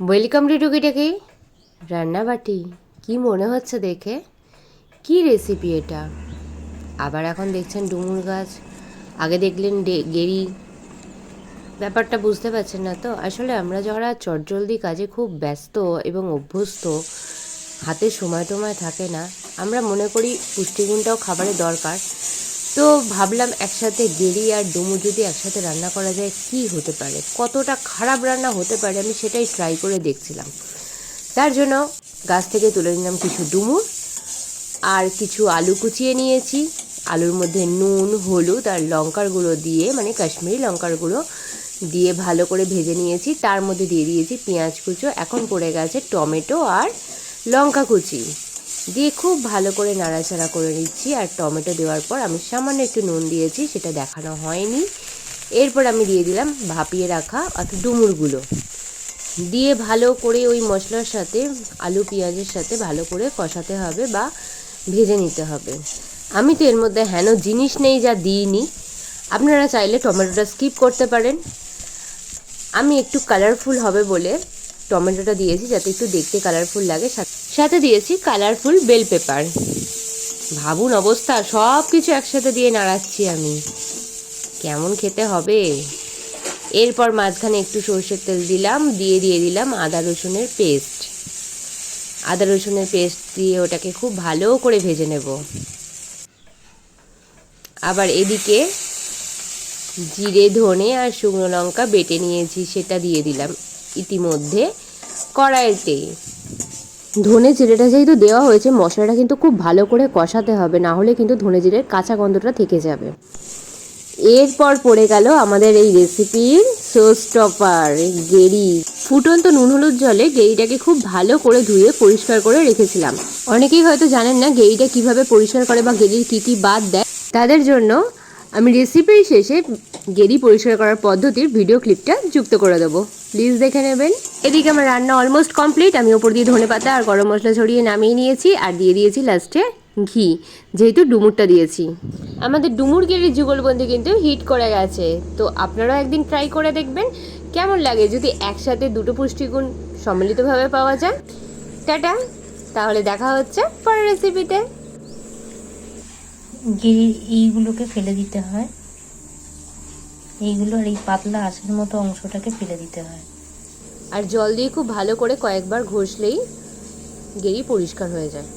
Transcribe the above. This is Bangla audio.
ওয়েলকাম টু টুকিটাকি রান্নাবাটি। কি মনে হচ্ছে দেখে? কি রেসিপি এটা? আবার এখন দেখছেন ডুমুর গাছ, আগে দেখলেন গেরি। ব্যাপারটা বুঝতে পারছেন না তো? আসলে আমরা যারা চটজলদি কাজে খুব ব্যস্ত এবং অভ্যস্ত, হাতে সময় টময় থাকে না, আমরা মনে করি পুষ্টিগুণটাও খাবারের দরকার। তো ভাবলাম একসাথে গেরি আর ডুমুর যদি একসাথে রান্না করা যায় কি হতে পারে, কতটা খারাপ রান্না হতে পারে, আমি সেটাই ট্রাই করে দেখছিলাম। তার জন্য গাছ থেকে তুলে নিলাম কিছু ডুমুর আর কিছু আলু কুচিয়ে নিয়েছি। আলুর মধ্যে নুন, হলুদ আর লঙ্কার গুঁড়ো দিয়ে, মানে কাশ্মীরি লঙ্কার গুঁড়ো দিয়ে ভালো করে ভেজে নিয়েছি। তার মধ্যে দিয়ে দিয়েছি পেঁয়াজ কুচো, এখন পড়ে গেছে টমেটো আর লঙ্কা কুচি দিয়ে খুব ভালো করে নাড়াচাড়া করে নিচ্ছি। আর টমেটো দেওয়ার পর আমি সামান্য একটু নুন দিয়েছি, সেটা দেখানো হয়নি। এরপর আমি দিয়ে দিলাম ভাপিয়ে রাখা অর্থাৎ ডুমুরগুলো, দিয়ে ভালো করে ওই মশলার সাথে আলু পেঁয়াজের সাথে ভালো করে কষাতে হবে বা ভেজে নিতে হবে। আমি তো এর মধ্যে হেন জিনিস নেই যা দিইনি, আপনারা চাইলে টমেটোটা স্কিপ করতে পারেন। আমি একটু কালারফুল হবে বলে টমেটোটা দিয়েছি, যাতে একটু দেখতে কালারফুল লাগে। সাথে দিয়েছি কালারফুল বেল পেপার। ভাবুন অবস্থা, সব কিছু একসাথে দিয়ে নাড়াচ্ছি আমি, কেমন খেতে হবে। এরপর মাঝখানে একটু সরষের তেল দিলাম, দিয়ে দিলাম আদা রসুনের পেস্ট। আদা রসুনের পেস্ট দিয়ে ওটাকে খুব ভালো করে ভেজে নেব। আবার এদিকে জিরে, ধনে আর শুকনো লঙ্কা বেটে নিয়েছি, সেটা দিয়ে দিলাম ইতিমধ্যে কড়াইতে। ধনে জিরেটা যেহেতু দেওয়া হয়েছে, মশলাটা কিন্তু খুব ভালো করে কষাতে হবে, না হলে কিন্তু ধনে জিরের কাঁচা গন্ধটা থেকে যাবে। এরপর পড়ে গেল আমাদের এই রেসিপির শো স্টপার, গেরি। ফুটন্ত নুন হলুদ জলে গেরিটাকে খুব ভালো করে ধুয়ে পরিষ্কার করে রেখেছিলাম। অনেকেই হয়তো জানেন না গেরিটা কিভাবে পরিষ্কার করে বা গেরির কী কী বাদ দেয়। তাদের জন্য আমি রেসিপির শেষে গেরি পরিষ্কার করার পদ্ধতির ভিডিও ক্লিপটা যুক্ত করে দেবো, প্লিজ দেখে নেবেন। এদিকে আমার রান্না অলমোস্ট কমপ্লিট। আমি ওপর দিয়ে ধনেপাতা আর গরম মশলা ছড়িয়ে নামিয়ে নিয়েছি, আর দিয়ে দিয়েছি লাস্টে ঘি, যেহেতু ডুমুরটা দিয়েছি। আমাদের ডুমুর গেরির যুগলবন্দি কিন্তু হিট করে গেছে, তো আপনারাও একদিন ট্রাই করে দেখবেন কেমন লাগে যদি একসাথে দুটো পুষ্টিগুণ সম্মিলিতভাবে পাওয়া যায়। টাটা, তাহলে দেখা হচ্ছে পরের রেসিপিতে। গিরির এইগুলোকে ফেলে দিতে হয়, এইগুলো আর এই পাতলা আঁশের মতো অংশটাকে ফেলে দিতে হয়। আর জল দিয়ে খুব ভালো করে কয়েকবার ঘষলেই গেরি পরিষ্কার হয়ে যায়।